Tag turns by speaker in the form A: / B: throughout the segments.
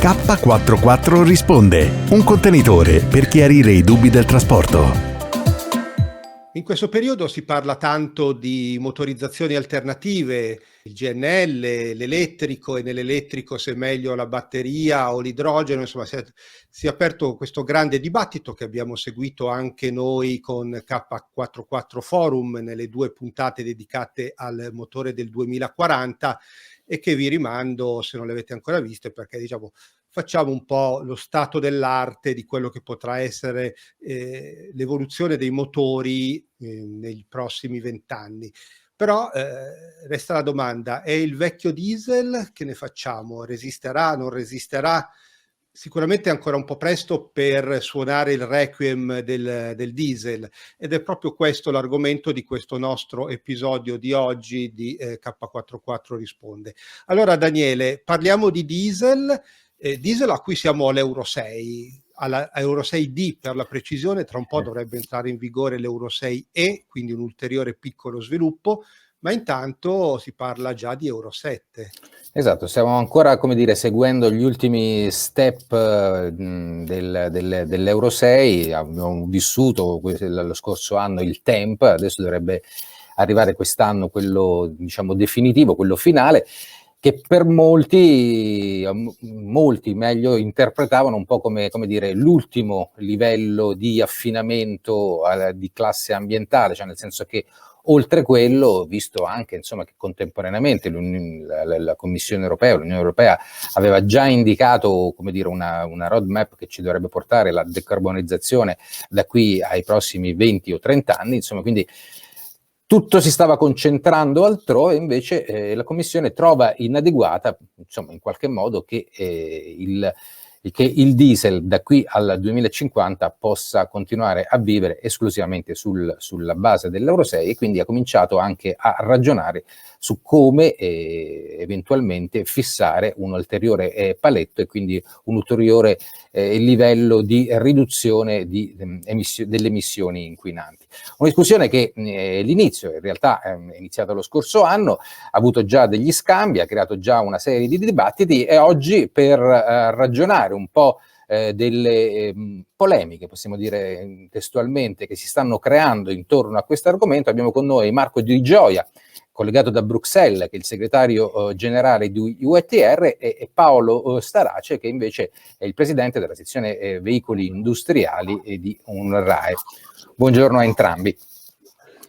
A: K44 risponde, un contenitore per chiarire i dubbi del trasporto.
B: In questo periodo si parla tanto di motorizzazioni alternative, il GNL, l'elettrico, e nell'elettrico se è meglio la batteria o l'idrogeno, insomma si è aperto questo grande dibattito che abbiamo seguito anche noi con K44 Forum nelle 2 puntate dedicate al motore del 2040 e che vi rimando, se non le avete ancora viste, perché diciamo facciamo un po' lo stato dell'arte di quello che potrà essere l'evoluzione dei motori nei prossimi 20 anni. Però resta la domanda, è il vecchio diesel? Che ne facciamo? Resisterà, non resisterà? Sicuramente è ancora un po' presto per suonare il requiem del diesel, ed è proprio questo l'argomento di questo nostro episodio di oggi di K44 risponde. Allora Daniele, parliamo di diesel, diesel a cui siamo all'Euro 6, alla Euro 6D per la precisione. Tra un po' dovrebbe entrare in vigore l'Euro 6E, quindi un ulteriore piccolo sviluppo, ma intanto si parla già di Euro 7.
C: Esatto, stiamo ancora, come dire, seguendo gli ultimi step dell'Euro 6, abbiamo vissuto lo scorso anno il temp, adesso dovrebbe arrivare quest'anno quello, diciamo, definitivo, quello finale, che per molti meglio interpretavano un po' come dire l'ultimo livello di affinamento di classe ambientale, cioè nel senso che oltre quello, visto anche insomma che contemporaneamente la Commissione europea, l'Unione Europea aveva già indicato, come dire, una roadmap che ci dovrebbe portare alla decarbonizzazione da qui ai prossimi 20 o 30 anni, insomma, quindi tutto si stava concentrando altrove, invece la Commissione trova inadeguata, insomma, in qualche modo che il diesel da qui al 2050 possa continuare a vivere esclusivamente sulla base dell'Euro 6, e quindi ha cominciato anche a ragionare su come eventualmente fissare un ulteriore paletto e quindi un ulteriore livello di riduzione delle emissioni inquinanti. Una discussione che l'inizio in realtà è iniziata lo scorso anno, ha avuto già degli scambi, ha creato già una serie di dibattiti, e oggi per ragionare un po' delle polemiche, possiamo dire testualmente, che si stanno creando intorno a questo argomento, abbiamo con noi Marco Di Gioia, collegato da Bruxelles, che è il segretario generale di UETR, e Paolo Starace, che invece è il presidente della sezione veicoli industriali di UNRAE. Buongiorno a entrambi.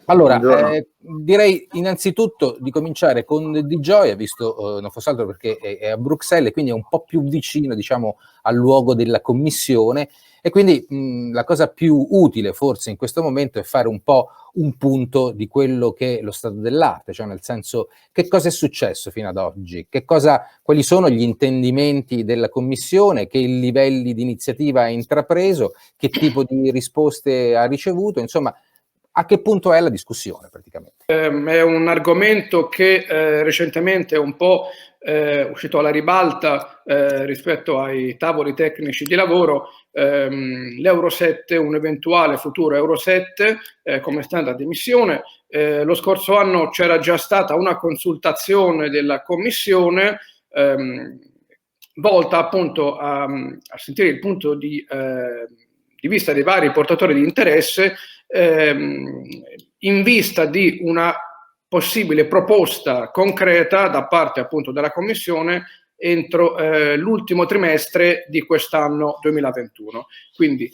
C: Allora, direi innanzitutto di cominciare con Di Gioia, visto non fosse altro perché è a Bruxelles, quindi è un po' più vicino, diciamo, al luogo della commissione, e quindi la cosa più utile forse in questo momento è fare un po' un punto di quello che è lo stato dell'arte, cioè nel senso, che cosa è successo fino ad oggi, quali sono gli intendimenti della commissione, che livelli di iniziativa ha intrapreso, che tipo di risposte ha ricevuto, insomma, a che punto è la discussione praticamente?
D: È un argomento che recentemente è un po' uscito alla ribalta rispetto ai tavoli tecnici di lavoro. L'Euro 7, un eventuale futuro Euro 7 come standard di emissione. Lo scorso anno c'era già stata una consultazione della Commissione volta appunto a sentire il punto di vista dei vari portatori di interesse in vista di una possibile proposta concreta da parte appunto della Commissione entro l'ultimo trimestre di quest'anno 2021. Quindi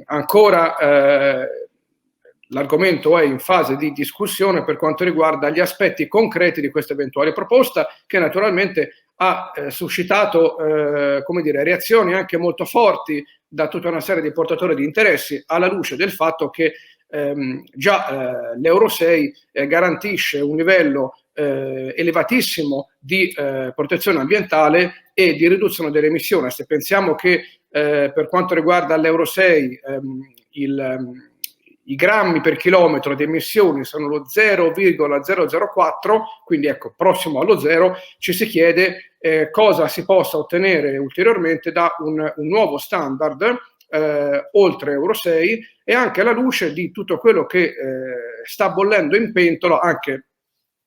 D: ancora l'argomento è in fase di discussione per quanto riguarda gli aspetti concreti di questa eventuale proposta, che naturalmente ha suscitato come dire, reazioni anche molto forti da tutta una serie di portatori di interessi, alla luce del fatto che già l'Euro 6 garantisce un livello elevatissimo di protezione ambientale e di riduzione delle emissioni. Se pensiamo che per quanto riguarda l'Euro 6 i grammi per chilometro di emissioni sono lo 0,004, quindi ecco, prossimo allo zero, ci si chiede cosa si possa ottenere ulteriormente da un nuovo standard oltre Euro 6, e anche alla luce di tutto quello che sta bollendo in pentola, anche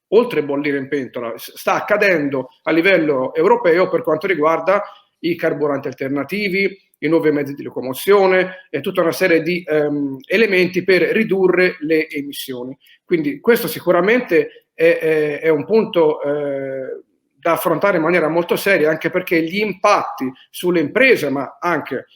D: oltre bollire in pentola, sta accadendo a livello europeo per quanto riguarda i carburanti alternativi, i nuovi mezzi di locomozione e tutta una serie di elementi per ridurre le emissioni. Quindi questo sicuramente è un punto da affrontare in maniera molto seria, anche perché gli impatti sulle imprese, ma anche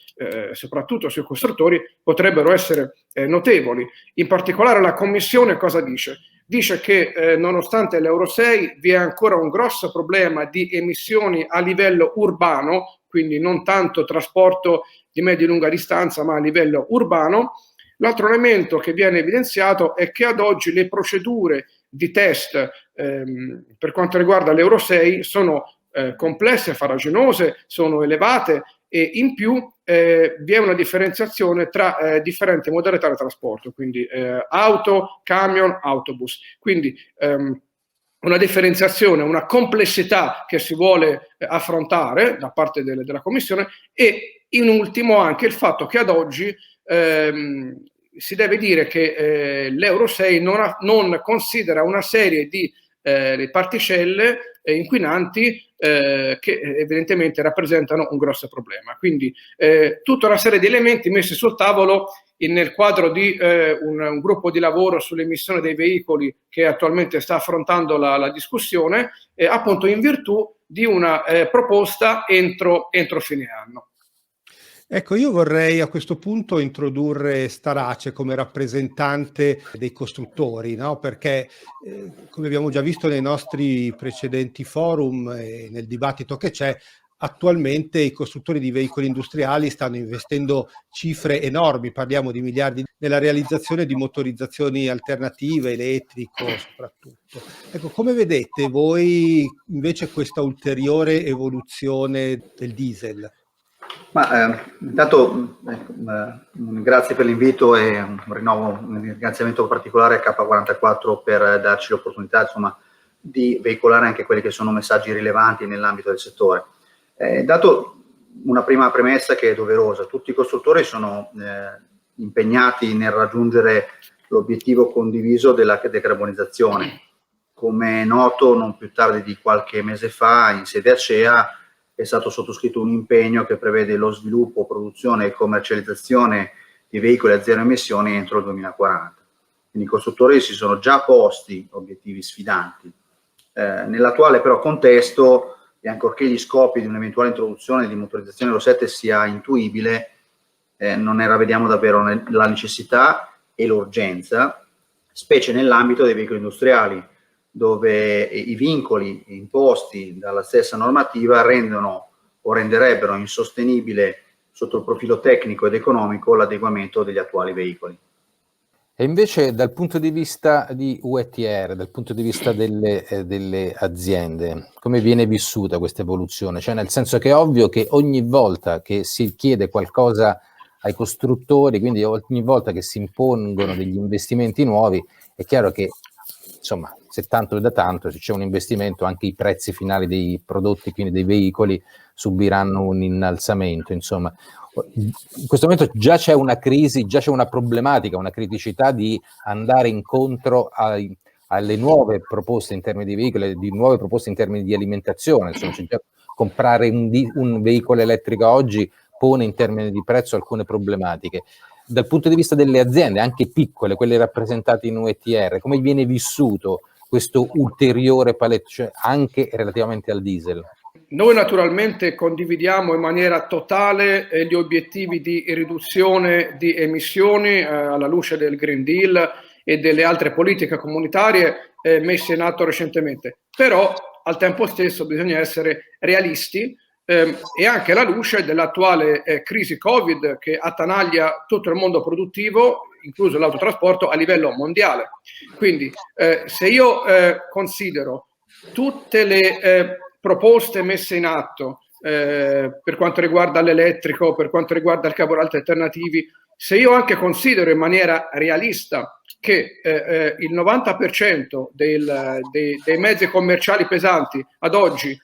D: soprattutto sui costruttori, potrebbero essere notevoli. In particolare la Commissione cosa dice? Dice che nonostante l'Euro 6 vi è ancora un grosso problema di emissioni a livello urbano, quindi non tanto trasporto di media e lunga distanza, ma a livello urbano. L'altro elemento che viene evidenziato è che ad oggi le procedure di test per quanto riguarda l'Euro 6 sono complesse, farraginose, sono elevate e in più vi è una differenziazione tra differenti modalità di trasporto, quindi auto, camion, autobus. Quindi una differenziazione, una complessità che si vuole affrontare da parte della Commissione e in ultimo anche il fatto che ad oggi si deve dire che l'Euro 6 non considera una serie di particelle inquinanti che evidentemente rappresentano un grosso problema. Quindi tutta una serie di elementi messi sul tavolo nel quadro di un gruppo di lavoro sull'emissione dei veicoli che attualmente sta affrontando la discussione, appunto in virtù di una proposta entro fine anno.
B: Ecco, io vorrei a questo punto introdurre Starace come rappresentante dei costruttori, no? Perché come abbiamo già visto nei nostri precedenti forum e nel dibattito che c'è, attualmente i costruttori di veicoli industriali stanno investendo cifre enormi, parliamo di miliardi, nella realizzazione di motorizzazioni alternative, elettrico soprattutto. Ecco, come vedete voi invece questa ulteriore evoluzione del diesel?
E: Ma intanto grazie per l'invito e rinnovo un ringraziamento particolare a K44 per darci l'opportunità, insomma, di veicolare anche quelli che sono messaggi rilevanti nell'ambito del settore. Dato una prima premessa che è doverosa, tutti i costruttori sono impegnati nel raggiungere l'obiettivo condiviso della decarbonizzazione. Come è noto, non più tardi di qualche mese fa in sede ACEA è stato sottoscritto un impegno che prevede lo sviluppo, produzione e commercializzazione di veicoli a zero emissioni entro il 2040. Quindi i costruttori si sono già posti obiettivi sfidanti. Nell'attuale però contesto, e ancorché gli scopi di un'eventuale introduzione di motorizzazione Euro 7 sia intuibile, non ne ravvediamo davvero la necessità e l'urgenza, specie nell'ambito dei veicoli industriali, dove i vincoli imposti dalla stessa normativa rendono o renderebbero insostenibile sotto il profilo tecnico ed economico l'adeguamento degli attuali veicoli.
C: E invece dal punto di vista di UETR, dal punto di vista delle aziende, come viene vissuta questa evoluzione? Cioè, nel senso che è ovvio che ogni volta che si chiede qualcosa ai costruttori, quindi ogni volta che si impongono degli investimenti nuovi, è chiaro che insomma, se tanto è da tanto, se c'è un investimento, anche i prezzi finali dei prodotti, quindi dei veicoli, subiranno un innalzamento. Insomma, in questo momento già c'è una crisi, già c'è una problematica, una criticità di andare incontro alle nuove proposte in termini di veicoli, di nuove proposte in termini di alimentazione. Insomma, cioè già comprare un veicolo elettrico oggi pone in termini di prezzo alcune problematiche. Dal punto di vista delle aziende, anche piccole, quelle rappresentate in UETR, come viene vissuto questo ulteriore paletto, cioè anche relativamente al diesel?
D: Noi naturalmente condividiamo in maniera totale gli obiettivi di riduzione di emissioni alla luce del Green Deal e delle altre politiche comunitarie messe in atto recentemente. Però al tempo stesso bisogna essere realisti e anche alla luce dell'attuale crisi Covid che attanaglia tutto il mondo produttivo, incluso l'autotrasporto, a livello mondiale. Quindi se io considero tutte le proposte messe in atto per quanto riguarda l'elettrico, per quanto riguarda il carburanti alternativi, se io anche considero in maniera realista che il 90% dei mezzi commerciali pesanti ad oggi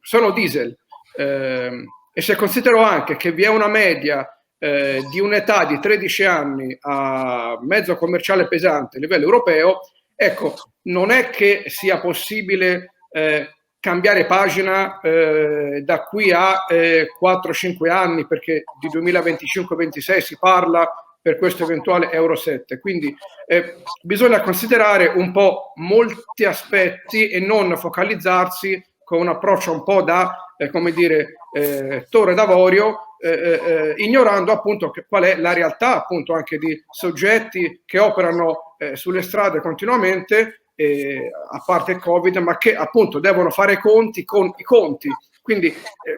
D: sono diesel, e se considero anche che vi è una media di un'età di 13 anni a mezzo commerciale pesante a livello europeo, ecco, non è che sia possibile cambiare pagina da qui a 4-5 anni, perché di 2025-26 si parla per questo eventuale Euro 7. Quindi bisogna considerare un po' molti aspetti e non focalizzarsi con un approccio un po' da, come dire, torre d'avorio, ignorando appunto qual è la realtà appunto anche di soggetti che operano sulle strade continuamente, a parte il Covid, ma che appunto devono fare conti con i conti. Quindi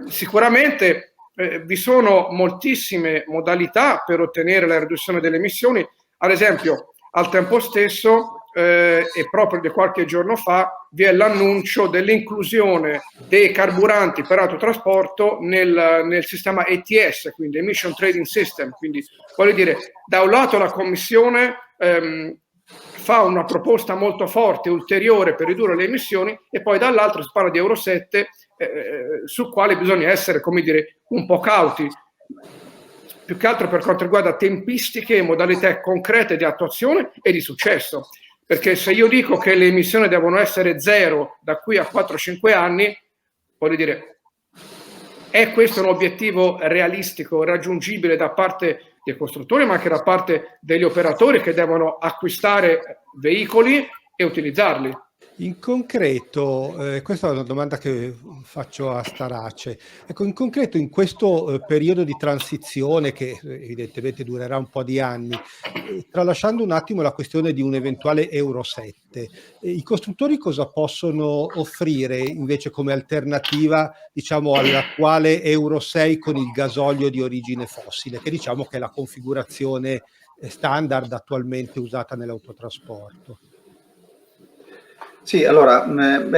D: sicuramente vi sono moltissime modalità per ottenere la riduzione delle emissioni. Ad esempio, al tempo stesso, e proprio di qualche giorno fa, vi è l'annuncio dell'inclusione dei carburanti per autotrasporto nel sistema ETS, quindi Emission Trading System. Quindi, voglio dire, da un lato la Commissione fa una proposta molto forte, ulteriore, per ridurre le emissioni, e poi dall'altro si parla di Euro 7, sul quale bisogna essere, come dire, un po' cauti, più che altro per quanto riguarda tempistiche e modalità concrete di attuazione e di successo. Perché se io dico che le emissioni devono essere zero da qui a 4-5 anni, voglio dire, è questo un obiettivo realistico, raggiungibile da parte dei costruttori, ma anche da parte degli operatori che devono acquistare veicoli e utilizzarli?
B: In concreto, questa è una domanda che faccio a Starace. Ecco, in concreto, in questo periodo di transizione, che evidentemente durerà un po' di anni, tralasciando un attimo la questione di un eventuale Euro 7, i costruttori cosa possono offrire invece come alternativa, diciamo, all'attuale Euro 6 con il gasolio di origine fossile, che diciamo che è la configurazione standard attualmente usata nell'autotrasporto?
E: Sì, allora,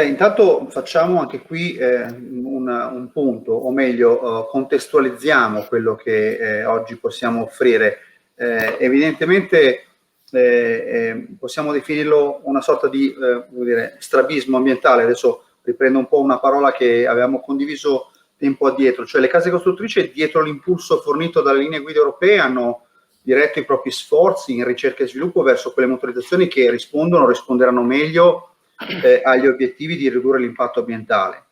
E: intanto facciamo anche qui un punto, o meglio, contestualizziamo quello che oggi possiamo offrire. Evidentemente possiamo definirlo una sorta di vuol dire, strabismo ambientale. Adesso riprendo un po' una parola che avevamo condiviso tempo addietro, cioè le case costruttrici, dietro l'impulso fornito dalle linee guida europee, hanno diretto i propri sforzi in ricerca e sviluppo verso quelle motorizzazioni che risponderanno meglio agli obiettivi di ridurre l'impatto ambientale.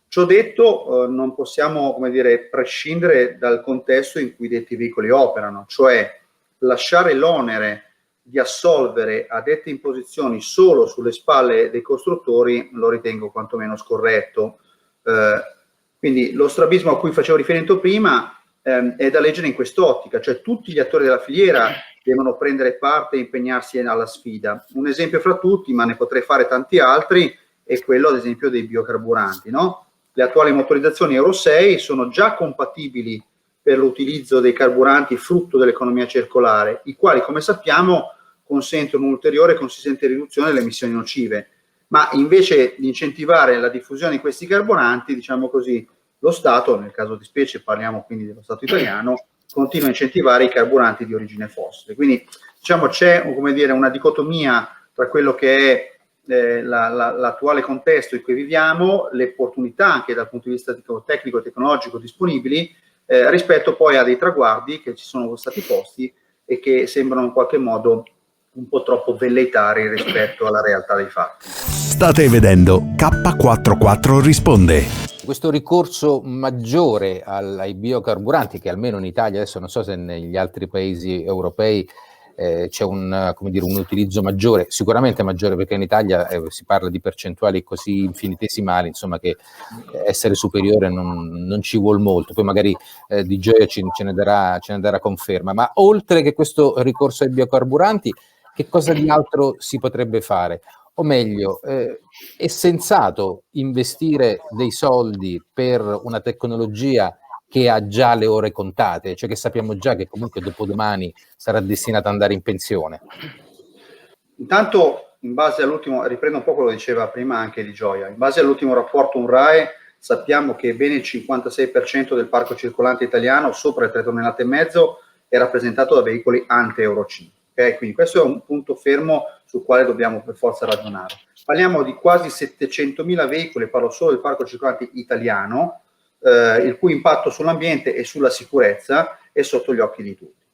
E: Ciò detto, non possiamo, come dire, prescindere dal contesto in cui detti veicoli operano, cioè lasciare l'onere di assolvere a dette imposizioni solo sulle spalle dei costruttori lo ritengo quantomeno scorretto. Quindi lo strabismo a cui facevo riferimento prima è da leggere in quest'ottica, cioè tutti gli attori della filiera devono prendere parte e impegnarsi alla sfida. Un esempio fra tutti, ma ne potrei fare tanti altri, è quello ad esempio dei biocarburanti, no? Le attuali motorizzazioni Euro 6 sono già compatibili per l'utilizzo dei carburanti frutto dell'economia circolare, i quali, come sappiamo, consentono un'ulteriore e consistente riduzione delle emissioni nocive. Ma invece di incentivare la diffusione di questi carburanti, diciamo così, lo Stato, nel caso di specie parliamo quindi dello Stato italiano, continua a incentivare i carburanti di origine fossile. Quindi diciamo c'è, come dire, una dicotomia tra quello che è l'attuale contesto in cui viviamo, le opportunità anche dal punto di vista tecnico e tecnologico disponibili, rispetto poi a dei traguardi che ci sono stati posti e che sembrano in qualche modo un po' troppo velleitari rispetto alla realtà dei fatti.
A: State vedendo K44 risponde.
C: Questo ricorso maggiore ai biocarburanti, che almeno in Italia, adesso non so se negli altri paesi europei c'è un utilizzo maggiore, sicuramente maggiore, perché in Italia si parla di percentuali così infinitesimali, insomma, che essere superiore non ci vuol molto. Poi magari Di Gioia ce ne darà conferma. Ma oltre che questo ricorso ai biocarburanti, che cosa di altro si potrebbe fare? O meglio, è sensato investire dei soldi per una tecnologia che ha già le ore contate, cioè che sappiamo già che comunque dopodomani sarà destinata ad andare in pensione?
E: Intanto, in base all'ultimo, riprendo un po' quello che diceva prima anche Di Gioia, in base all'ultimo rapporto UNRAE sappiamo che ben il 56% del parco circolante italiano, sopra le 3,5 tonnellate, è rappresentato da veicoli ante Euro 5. Okay? Quindi questo è un punto fermo sul quale dobbiamo per forza ragionare. Parliamo di quasi 700.000 veicoli, parlo solo del parco circolante italiano, il cui impatto sull'ambiente e sulla sicurezza è sotto gli occhi di tutti.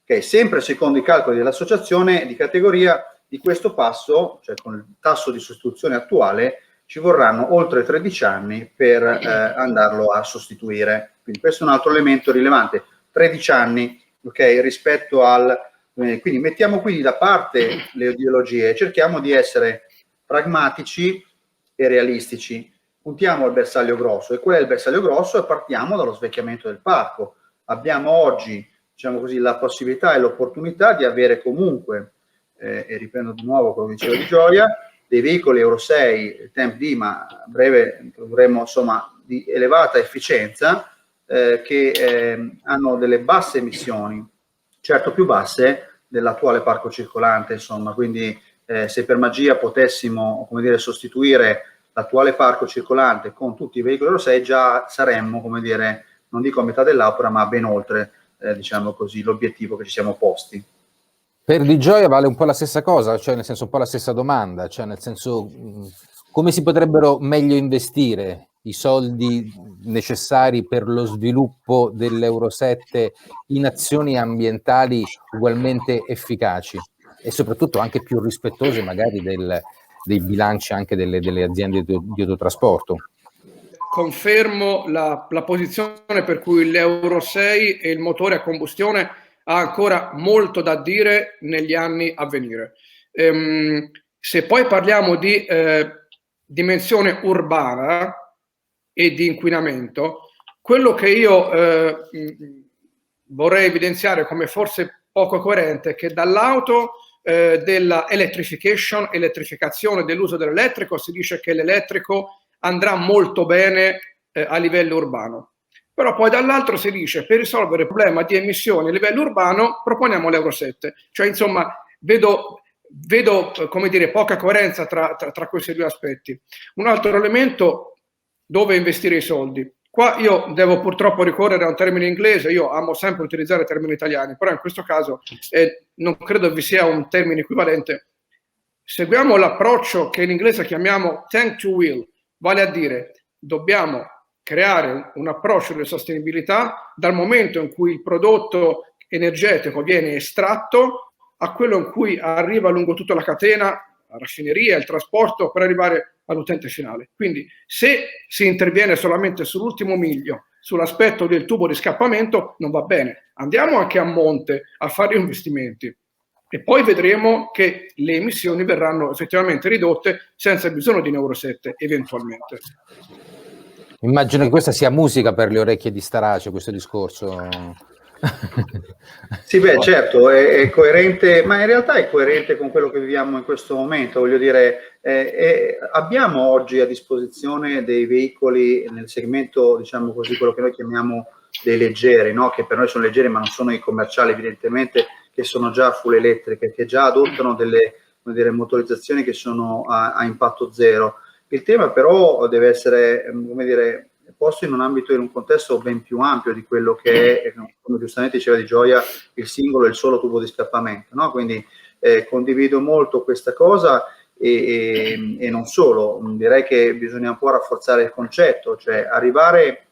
E: Okay? Sempre secondo i calcoli dell'associazione di categoria, di questo passo, cioè con il tasso di sostituzione attuale, ci vorranno oltre 13 anni per andarlo a sostituire. Quindi questo è un altro elemento rilevante, 13 anni, ok, rispetto al... quindi mettiamo quindi da parte le ideologie, cerchiamo di essere pragmatici e realistici, puntiamo al bersaglio grosso, e qual è il bersaglio grosso? E partiamo dallo svecchiamento del parco. Abbiamo oggi, diciamo così, la possibilità e l'opportunità di avere comunque, e riprendo di nuovo quello che diceva Di Gioia, dei veicoli Euro 6, Temp D, ma a breve dovremo, insomma, di elevata efficienza, che hanno delle basse emissioni, certo più basse dell'attuale parco circolante, insomma, quindi se per magia potessimo, come dire, sostituire l'attuale parco circolante con tutti i veicoli Euro 6, già saremmo, come dire, non dico a metà dell'opera, ma ben oltre, diciamo così, l'obiettivo che ci siamo posti.
C: Per Di Gioia vale un po' la stessa cosa, cioè nel senso un po' la stessa domanda, cioè nel senso come si potrebbero meglio investire i soldi necessari per lo sviluppo dell'Euro 7 in azioni ambientali ugualmente efficaci e soprattutto anche più rispettose magari dei bilanci anche delle aziende di autotrasporto.
D: Confermo la posizione per cui l'Euro 6 e il motore a combustione ha ancora molto da dire negli anni a venire. Se poi parliamo di dimensione urbana e di inquinamento, quello che io vorrei evidenziare come forse poco coerente è che dall'auto della elettrificazione dell'uso dell'elettrico si dice che l'elettrico andrà molto bene a livello urbano. Però poi dall'altro si dice per risolvere il problema di emissioni a livello urbano proponiamo l'Euro 7. Cioè insomma vedo come dire poca coerenza tra questi due aspetti. Un altro elemento dove investire i soldi. Qua io devo purtroppo ricorrere a un termine inglese, io amo sempre utilizzare termini italiani, però in questo caso non credo vi sia un termine equivalente. Seguiamo l'approccio che in inglese chiamiamo tank to wheel, vale a dire dobbiamo creare un approccio di sostenibilità dal momento in cui il prodotto energetico viene estratto a quello in cui arriva lungo tutta la catena, la raffineria, il trasporto, per arrivare all'utente finale. Quindi se si interviene solamente sull'ultimo miglio, sull'aspetto del tubo di scappamento, non va bene. Andiamo anche a monte a fare investimenti e poi vedremo che le emissioni verranno effettivamente ridotte senza bisogno di un Euro 7 eventualmente.
C: Immagino che questa sia musica per le orecchie di Starace, questo discorso.
E: Sì, beh, certo, è coerente, ma in realtà è coerente con quello che viviamo in questo momento. Voglio dire, abbiamo oggi a disposizione dei veicoli nel segmento, diciamo così, quello che noi chiamiamo dei leggeri, no? Che per noi sono leggeri, ma non sono i commerciali, evidentemente, che sono già full elettriche, che già adottano delle, come dire, motorizzazioni che sono a impatto zero. Il tema però deve essere, come dire, posto in un ambito, in un contesto ben più ampio di quello che è, come giustamente diceva Di Gioia, il singolo e il solo tubo di scappamento, no? Quindi condivido molto questa cosa e non solo, direi che bisogna un po' rafforzare il concetto, cioè arrivare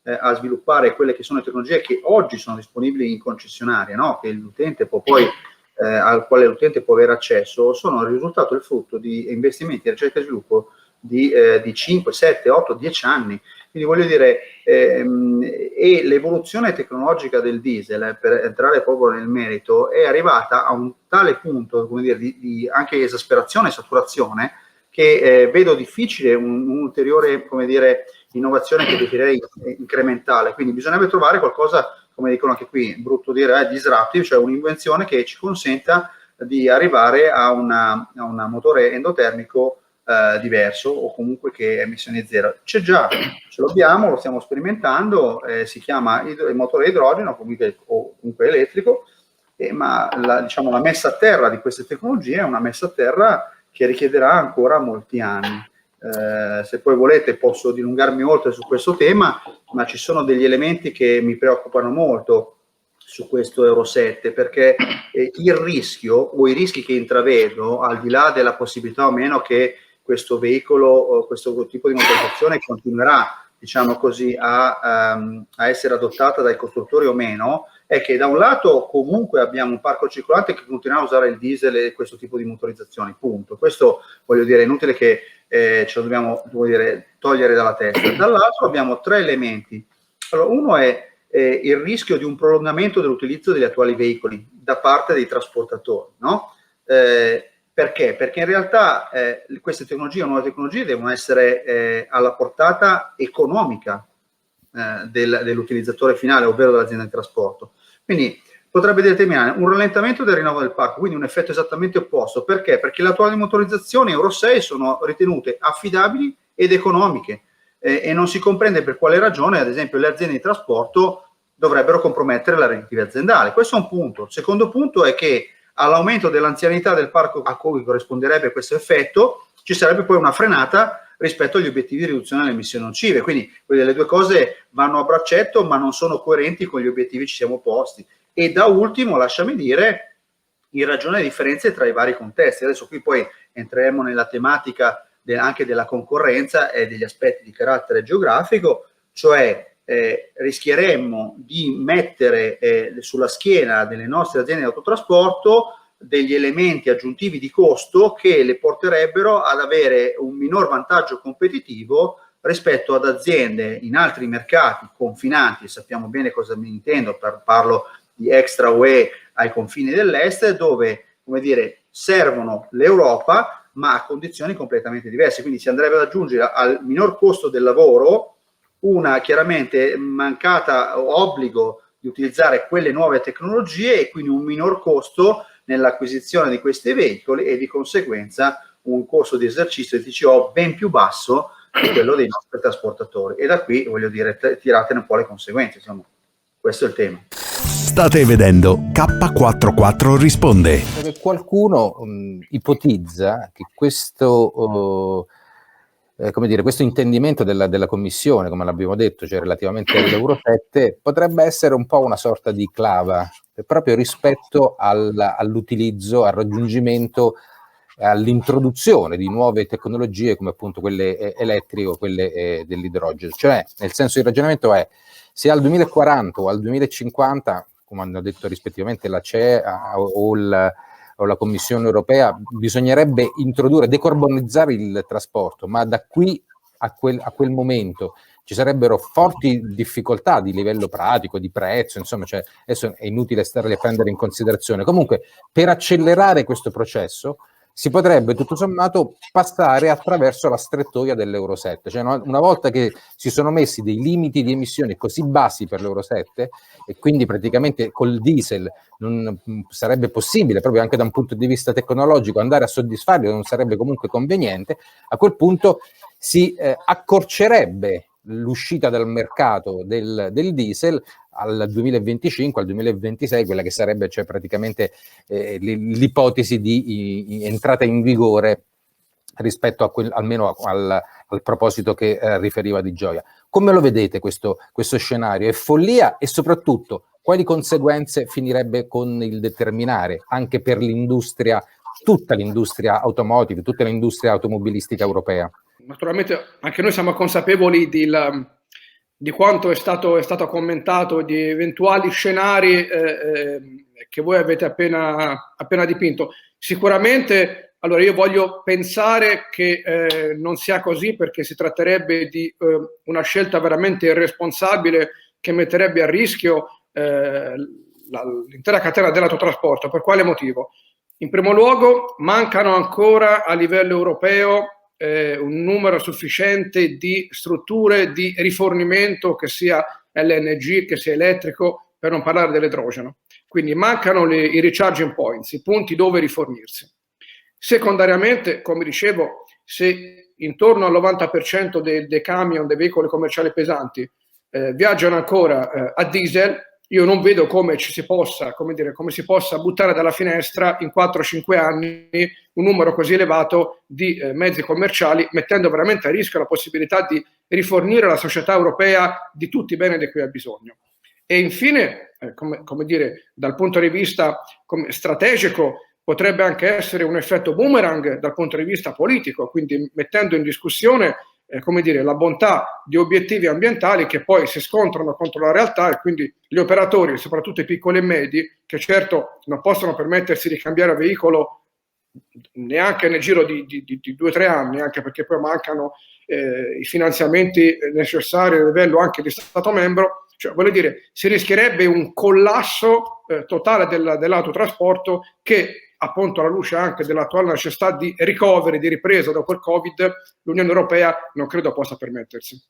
E: a sviluppare quelle che sono le tecnologie che oggi sono disponibili in concessionaria, no? Che l'utente può poi al quale l'utente può avere accesso, sono il risultato, il frutto di investimenti di ricerca e sviluppo di 5, 7, 8, 10 anni. Quindi voglio dire, e l'evoluzione tecnologica del diesel, per entrare proprio nel merito, è arrivata a un tale punto, come dire, di anche esasperazione e saturazione, che vedo difficile un'ulteriore, come dire, innovazione che definirei incrementale. Quindi bisognerebbe trovare qualcosa, come dicono anche qui, brutto dire, disruptive, cioè un'invenzione che ci consenta di arrivare a un motore endotermico diverso o comunque che emissioni zero. C'è già, ce l'abbiamo, lo stiamo sperimentando, si chiama il motore idrogeno o comunque elettrico, ma diciamo, la messa a terra di queste tecnologie è una messa a terra che richiederà ancora molti anni. Se poi volete posso dilungarmi oltre su questo tema, ma ci sono degli elementi che mi preoccupano molto su questo Euro 7, perché il rischio o i rischi che intravedo, al di là della possibilità o meno che questo veicolo, questo tipo di motorizzazione continuerà diciamo così, a essere adottata dai costruttori o meno, è che da un lato comunque abbiamo un parco circolante che continuerà a usare il diesel e questo tipo di motorizzazioni, punto. Questo, voglio dire, è inutile che ce lo dobbiamo togliere dalla testa. Dall'altro abbiamo tre elementi. Allora, uno è il rischio di un prolungamento dell'utilizzo degli attuali veicoli da parte dei trasportatori, no? Perché? Perché in realtà queste tecnologie, nuove tecnologie, devono essere alla portata economica dell'utilizzatore finale, ovvero dell'azienda di trasporto. Quindi potrebbe determinare un rallentamento del rinnovo del parco, quindi un effetto esattamente opposto. Perché? Perché le attuali motorizzazioni Euro 6 sono ritenute affidabili ed economiche e non si comprende per quale ragione, ad esempio, le aziende di trasporto dovrebbero compromettere la redditività aziendale. Questo è un punto. Il secondo punto è che all'aumento dell'anzianità del parco a cui corrisponderebbe questo effetto, ci sarebbe poi una frenata rispetto agli obiettivi di riduzione delle emissioni nocive. Quindi le due cose vanno a braccetto, ma non sono coerenti con gli obiettivi che ci siamo posti. E da ultimo, lasciami dire, in ragione delle differenze tra i vari contesti. Adesso qui poi entreremo nella tematica anche della concorrenza e degli aspetti di carattere geografico, cioè rischieremmo di mettere sulla schiena delle nostre aziende di autotrasporto degli elementi aggiuntivi di costo che le porterebbero ad avere un minor vantaggio competitivo rispetto ad aziende in altri mercati confinanti, e sappiamo bene cosa mi intendo, parlo di extra UE ai confini dell'est, dove, come dire, servono l'Europa ma a condizioni completamente diverse, quindi si andrebbe ad aggiungere al minor costo del lavoro una chiaramente mancata obbligo di utilizzare quelle nuove tecnologie e quindi un minor costo nell'acquisizione di questi veicoli e di conseguenza un costo di esercizio di TCO ben più basso di quello dei nostri trasportatori. E da qui, voglio dire, tiratene un po' le conseguenze, insomma, questo è il tema.
A: State vedendo K44 risponde.
C: Qualcuno ipotizza che questo questo intendimento della Commissione, come l'abbiamo detto, cioè relativamente all'Euro 7, potrebbe essere un po' una sorta di clava, proprio rispetto all'utilizzo, al raggiungimento, all'introduzione di nuove tecnologie come appunto quelle elettriche o quelle dell'idrogeno. Cioè, nel senso, il ragionamento è, se al 2040 o al 2050, come hanno detto rispettivamente la CE o la Commissione europea, bisognerebbe decarbonizzare il trasporto, ma da qui a quel momento ci sarebbero forti difficoltà di livello pratico, di prezzo, insomma, cioè, adesso è inutile starle a prendere in considerazione. Comunque, per accelerare questo processo si potrebbe tutto sommato passare attraverso la strettoia dell'Euro 7, cioè una volta che si sono messi dei limiti di emissioni così bassi per l'Euro 7 e quindi praticamente col diesel non sarebbe possibile, proprio anche da un punto di vista tecnologico, andare a soddisfarli, non sarebbe comunque conveniente, a quel punto si accorcerebbe l'uscita dal mercato del diesel al 2025, al 2026, quella che sarebbe, cioè, praticamente l'ipotesi di entrata in vigore rispetto almeno al proposito che riferiva Di Gioia. Come lo vedete questo scenario? È follia? E soprattutto, quali conseguenze finirebbe con il determinare anche per l'industria, tutta l'industria automotive, tutta l'industria automobilistica europea?
D: Naturalmente anche noi siamo consapevoli di quanto è stato commentato, di eventuali scenari che voi avete appena dipinto. Sicuramente, allora, io voglio pensare che non sia così, perché si tratterebbe di una scelta veramente irresponsabile che metterebbe a rischio l'intera catena dell'autotrasporto. Per quale motivo? In primo luogo, mancano ancora a livello europeo un numero sufficiente di strutture di rifornimento, che sia LNG, che sia elettrico, per non parlare dell'idrogeno. Quindi mancano i recharging points, i punti dove rifornirsi. Secondariamente, come dicevo, se intorno al 90% dei camion, dei veicoli commerciali pesanti viaggiano ancora a diesel, io non vedo come si possa buttare dalla finestra in 4-5 anni un numero così elevato di mezzi commerciali, mettendo veramente a rischio la possibilità di rifornire la società europea di tutti i beni di cui ha bisogno. E infine, dal punto di vista strategico, potrebbe anche essere un effetto boomerang dal punto di vista politico, quindi mettendo in discussione come dire, la bontà di obiettivi ambientali che poi si scontrano contro la realtà, e quindi gli operatori, soprattutto i piccoli e medi, che certo non possono permettersi di cambiare veicolo neanche nel giro di 2 o 3 anni, anche perché poi mancano i finanziamenti necessari a livello anche di Stato membro, cioè voglio dire, si rischierebbe un collasso totale dell'autotrasporto che, appunto alla luce anche dell'attuale necessità di recovery, di ripresa dopo il Covid, l'Unione Europea non credo possa permettersi.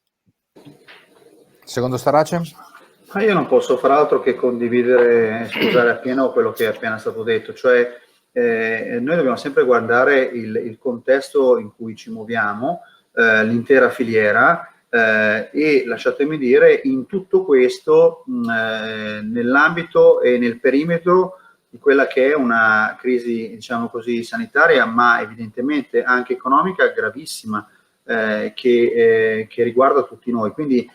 C: Secondo Starace?
E: Io non posso far altro che condividere e scusare appieno quello che è appena stato detto, cioè noi dobbiamo sempre guardare il contesto in cui ci muoviamo, l'intera filiera, e lasciatemi dire, in tutto questo, nell'ambito e nel perimetro di quella che è una crisi, diciamo così, sanitaria, ma evidentemente anche economica gravissima, che riguarda tutti noi. Quindi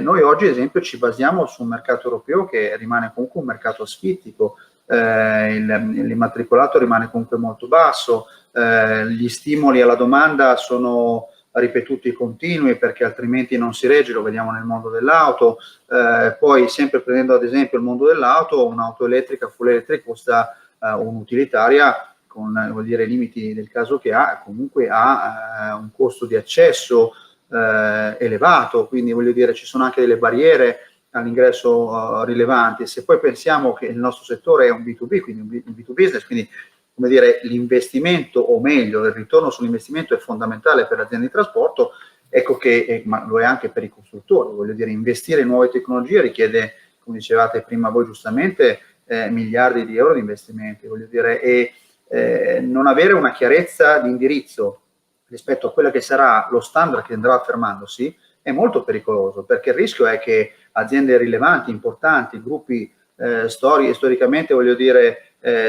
E: noi oggi, ad esempio, ci basiamo su un mercato europeo che rimane comunque un mercato asfittico, l'immatricolato rimane comunque molto basso, gli stimoli alla domanda sono ripetuti e continui perché altrimenti non si regge, lo vediamo nel mondo dell'auto. Poi, sempre prendendo ad esempio il mondo dell'auto, un'auto elettrica, full electric, costa un'utilitaria con, vuol dire, i limiti del caso che ha, comunque ha un costo di accesso elevato, quindi voglio dire ci sono anche delle barriere all'ingresso rilevanti. Se poi pensiamo che il nostro settore è un B2B, quindi un B2 business, quindi come dire l'investimento, o meglio il ritorno sull'investimento è fondamentale per le aziende di trasporto, ecco che, ma lo è anche per i costruttori, voglio dire investire in nuove tecnologie richiede, come dicevate prima voi giustamente, miliardi di euro di investimenti, voglio dire, e non avere una chiarezza di indirizzo rispetto a quella che sarà lo standard che andrà affermandosi è molto pericoloso, perché il rischio è che aziende rilevanti, importanti, gruppi storicamente, voglio dire,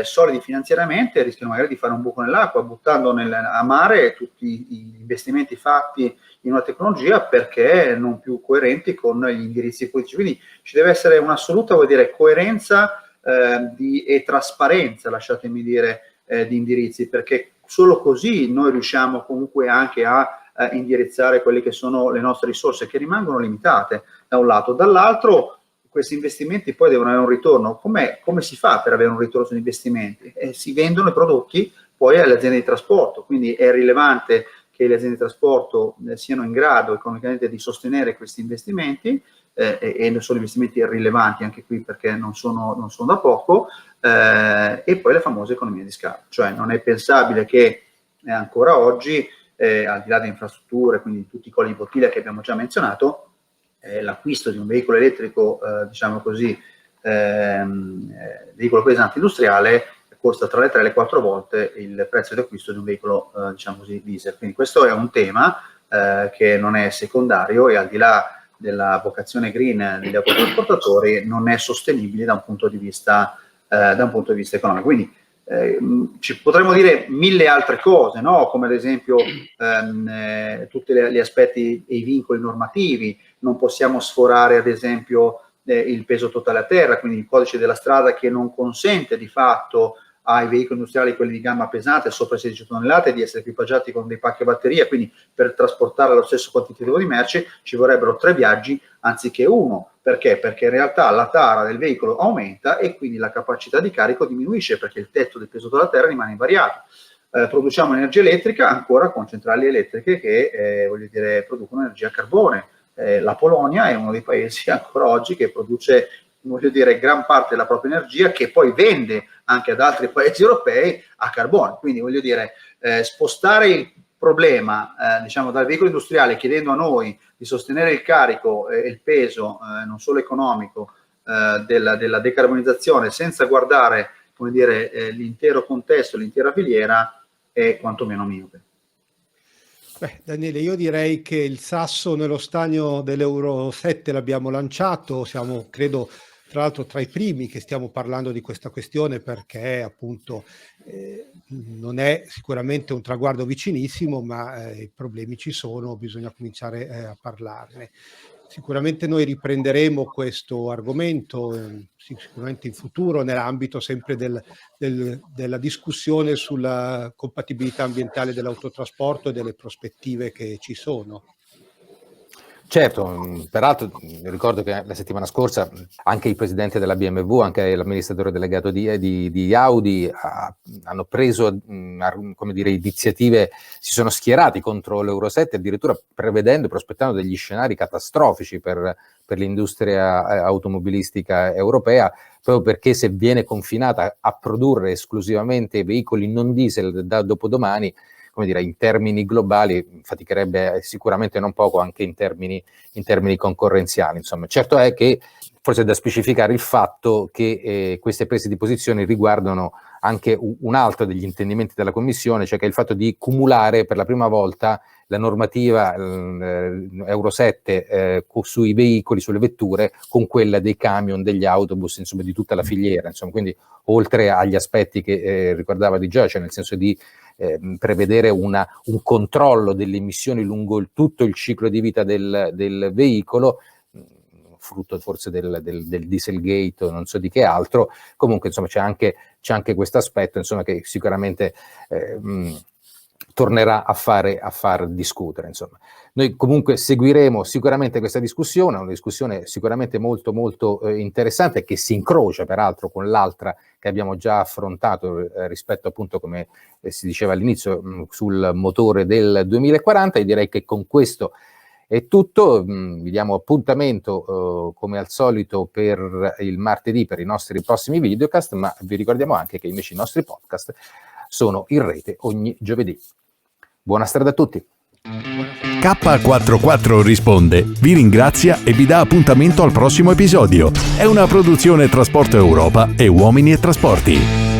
E: solidi finanziariamente, rischiano magari di fare un buco nell'acqua, buttando a mare tutti gli investimenti fatti in una tecnologia perché non più coerenti con gli indirizzi politici. Quindi ci deve essere un'assoluta, vuol dire, coerenza e trasparenza, lasciatemi dire, di indirizzi, perché solo così noi riusciamo comunque anche a indirizzare quelle che sono le nostre risorse, che rimangono limitate da un lato. Dall'altro questi investimenti poi devono avere un ritorno. Come si fa per avere un ritorno sugli investimenti? Si vendono i prodotti poi alle aziende di trasporto, quindi è rilevante che le aziende di trasporto siano in grado economicamente di sostenere questi investimenti, e sono investimenti rilevanti anche qui perché non sono da poco, e poi le famose economie di scala. Cioè non è pensabile che ancora oggi, al di là delle infrastrutture, quindi tutti i colli di bottiglia che abbiamo già menzionato, l'acquisto di un veicolo elettrico, diciamo così, veicolo pesante industriale, costa tra le 3 e le 4 volte il prezzo di acquisto di un veicolo, diciamo così, diesel. Quindi questo è un tema che non è secondario e al di là della vocazione green degli autotrasportatori non è sostenibile da un punto di vista economico. Quindi ci potremmo dire mille altre cose, no? Come ad esempio tutti gli aspetti e i vincoli normativi. Non possiamo sforare ad esempio il peso totale a terra, quindi il codice della strada che non consente di fatto ai veicoli industriali, quelli di gamma pesante, sopra 16 tonnellate, di essere equipaggiati con dei pacchi a batteria, quindi per trasportare lo stesso quantitativo di merci ci vorrebbero 3 viaggi anziché 1. Perché? Perché in realtà la tara del veicolo aumenta e quindi la capacità di carico diminuisce perché il tetto del peso della terra rimane invariato. Produciamo energia elettrica ancora con centrali elettriche che voglio dire, producono energia a carbone. La Polonia è uno dei paesi ancora oggi che produce, voglio dire, gran parte della propria energia che poi vende anche ad altri paesi europei a carbone. Quindi voglio dire, spostare il problema diciamo dal veicolo industriale chiedendo a noi di sostenere il carico e il peso non solo economico della decarbonizzazione senza guardare, come dire, l'intero contesto, l'intera filiera, è quantomeno miope.
B: Beh, Daniele, io direi che il sasso nello stagno dell'Euro 7 l'abbiamo lanciato, siamo credo tra l'altro tra i primi che stiamo parlando di questa questione perché appunto non è sicuramente un traguardo vicinissimo, ma i problemi ci sono, bisogna cominciare a parlarne. Sicuramente noi riprenderemo questo argomento sicuramente in futuro nell'ambito sempre della discussione sulla compatibilità ambientale dell'autotrasporto e delle prospettive che ci sono.
C: Certo, peraltro ricordo che la settimana scorsa anche il presidente della BMW, anche l'amministratore delegato di Audi hanno preso come dire, iniziative, si sono schierati contro l'Euro 7, addirittura prospettando degli scenari catastrofici per l'industria automobilistica europea, proprio perché se viene confinata a produrre esclusivamente veicoli non diesel da dopodomani, come dire, in termini globali faticherebbe sicuramente non poco anche in termini concorrenziali. Insomma, certo è che forse è da specificare il fatto che queste prese di posizione riguardano anche un altro degli intendimenti della Commissione, cioè che è il fatto di cumulare per la prima volta la normativa Euro 7 sui veicoli, sulle vetture, con quella dei camion, degli autobus, insomma di tutta la filiera. Insomma, quindi oltre agli aspetti che ricordava Di Gioia, cioè nel senso di prevedere un controllo delle emissioni lungo tutto il ciclo di vita del veicolo, frutto forse del Dieselgate o non so di che altro. Comunque insomma c'è anche questo aspetto, insomma, che sicuramente tornerà a far discutere. Insomma, noi comunque seguiremo sicuramente questa discussione, una discussione sicuramente molto molto interessante, che si incrocia peraltro con l'altra che abbiamo già affrontato rispetto appunto, come si diceva all'inizio, sul motore del 2040. Io direi che con questo è tutto. Vi diamo appuntamento come al solito per il martedì per i nostri prossimi videocast, ma vi ricordiamo anche che invece i nostri podcast sono in rete ogni giovedì. Buona strada a tutti.
A: K44 risponde, vi ringrazia e vi dà appuntamento al prossimo episodio. È una produzione Trasporto Europa e Uomini e Trasporti.